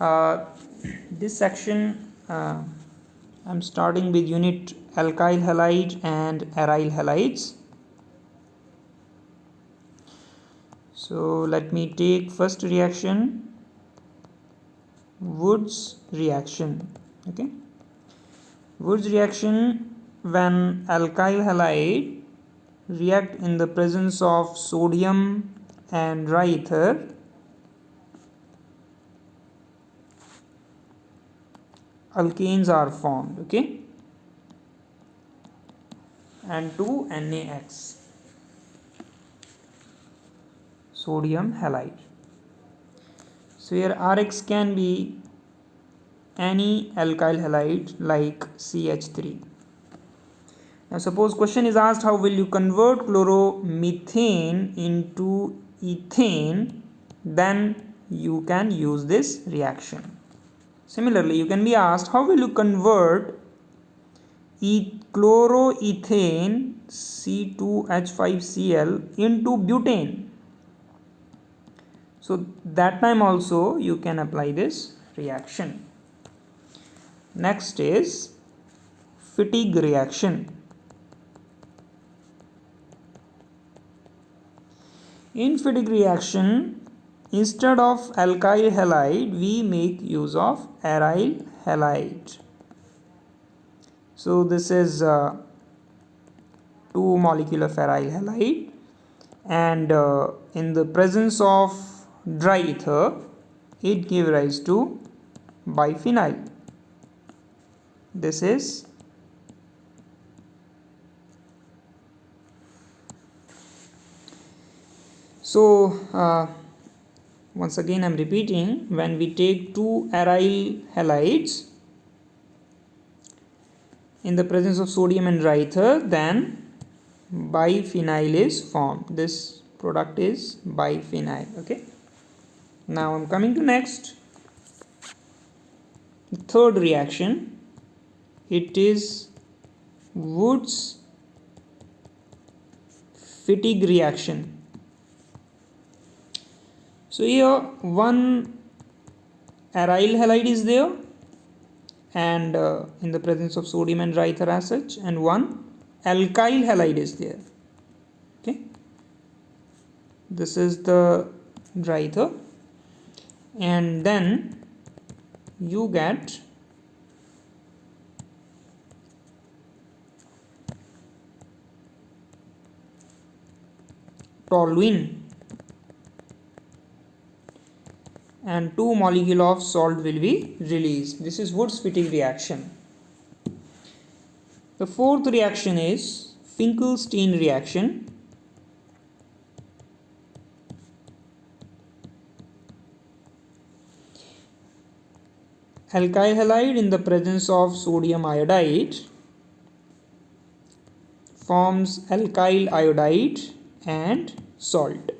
Uh, this section I'm starting with unit alkyl halide and aryl halides. So let me take first reaction, Wood's reaction. Okay, Wood's reaction, when alkyl halide react in the presence of sodium and dry ether, alkanes are formed. Okay, and 2NaX, sodium halide. So here Rx can be any alkyl halide like CH3. Now suppose question is asked, how will you convert chloromethane into ethane? Then you can use this reaction. Similarly, you can be asked, how will you convert chloroethane C2H5Cl into butane? So that time also you can apply this reaction. Next is Fittig reaction. In Fittig reaction, instead of alkyl halide, we make use of aryl halide. So this is 2 molecule of aryl halide, and in the presence of dry ether, it gives rise to biphenyl. This is so once again I'm repeating, when we take 2 aryl halides in the presence of sodium and dry ether, then biphenyl is formed. This product is biphenyl. Okay, now I'm coming to next, third reaction. It is Wood's Fittig reaction. So here one aryl halide is there, and in the presence of sodium and dry ether as such, and one alkyl halide is there. Okay, this is the dry ether, and then you get toluene, and 2 molecule of salt will be released. This is Wood's Fittig reaction. The fourth reaction is Finkelstein reaction. Alkyl halide in the presence of sodium iodide forms alkyl iodide and salt.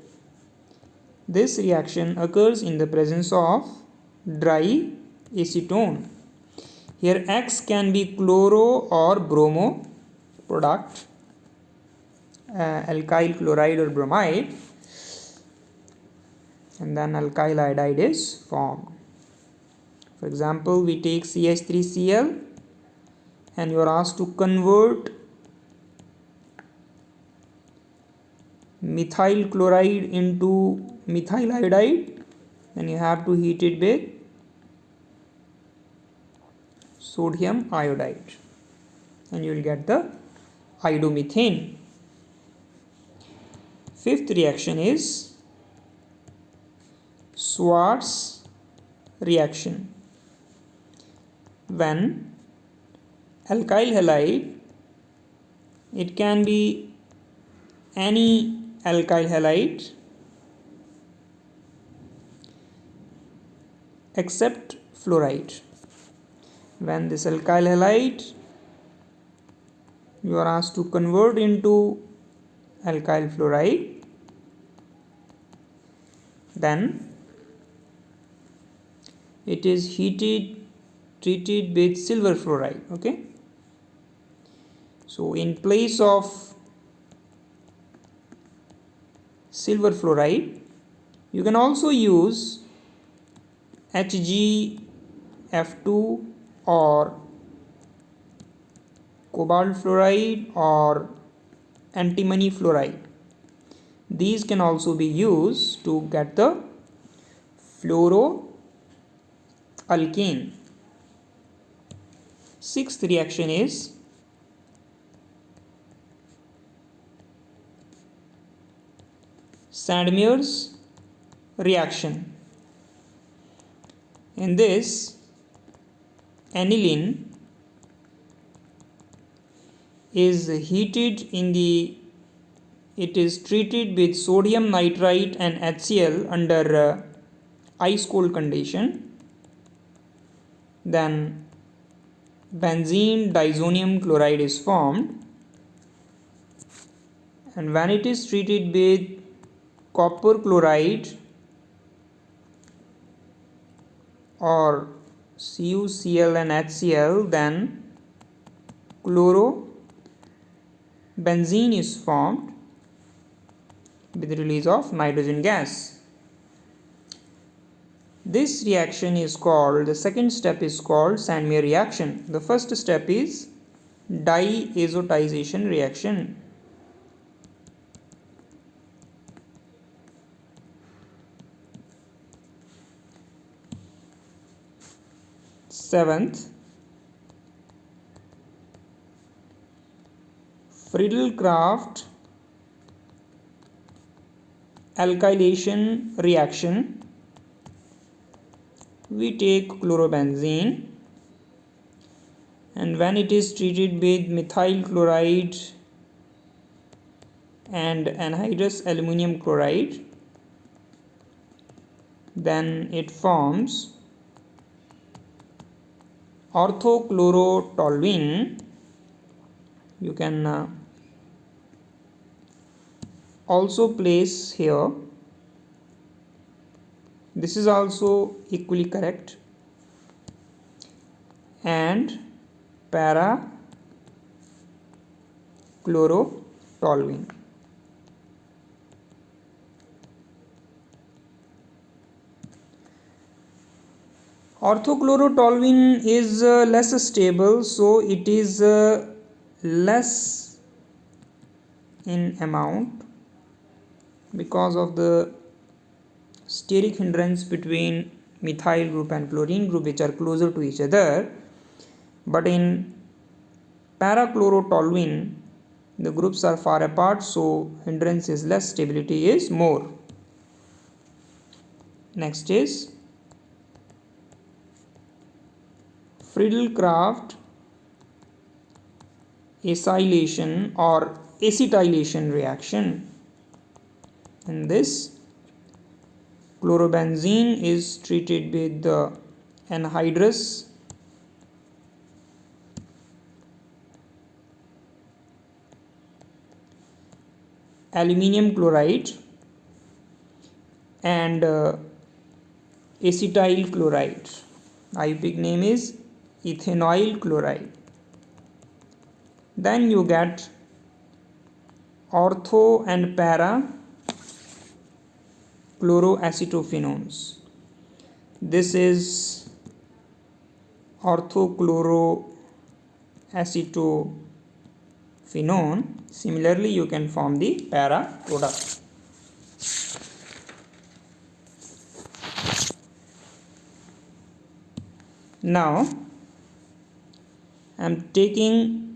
This reaction occurs in the presence of dry acetone. Here X can be chloro or bromo product, alkyl chloride or bromide, and then alkyl iodide is formed. For example, we take CH3Cl and you are asked to convert methyl chloride into methyl iodide, then you have to heat it with sodium iodide and you will get the iodomethane. Fifth reaction is Schwarz reaction. When alkyl halide, it can be any alkyl halide except fluoride. When this alkyl halide you are asked to convert into alkyl fluoride, then it is treated with silver fluoride. Okay, so in place of silver fluoride, you can also use HgF2 or cobalt fluoride or antimony fluoride. These can also be used to get the fluoroalkane. Sixth reaction is Sandmeyer's reaction. In this, aniline is heated it is treated with sodium nitrite and HCl under ice cold condition. Then benzene disonium chloride is formed, and when it is treated with copper chloride or CuCl and HCl, then chlorobenzene is formed with the release of nitrogen gas. This reaction is called, the second step is called Sandmeyer reaction. The first step is diazotization reaction. Seventh, Friedel-Crafts alkylation reaction. We take chlorobenzene, and when it is treated with methyl chloride and anhydrous aluminum chloride, then it forms orthochlorotoluene. You can also place here, this is also equally correct, and parachlorotoluene. Orthochlorotoluene is less stable, so it is less in amount because of the steric hindrance between methyl group and chlorine group, which are closer to each other. But in parachlorotoluene, the groups are far apart, so hindrance is less, stability is more. Next is Friedel-Crafts acylation or acetylation reaction. In this, chlorobenzene is treated with the anhydrous aluminum chloride and acetyl chloride. IUPAC name is ethanoyl chloride. Then you get ortho and para chloroacetophenones. This is orthochloroacetophenone. Similarly, you can form the para product. Now I am taking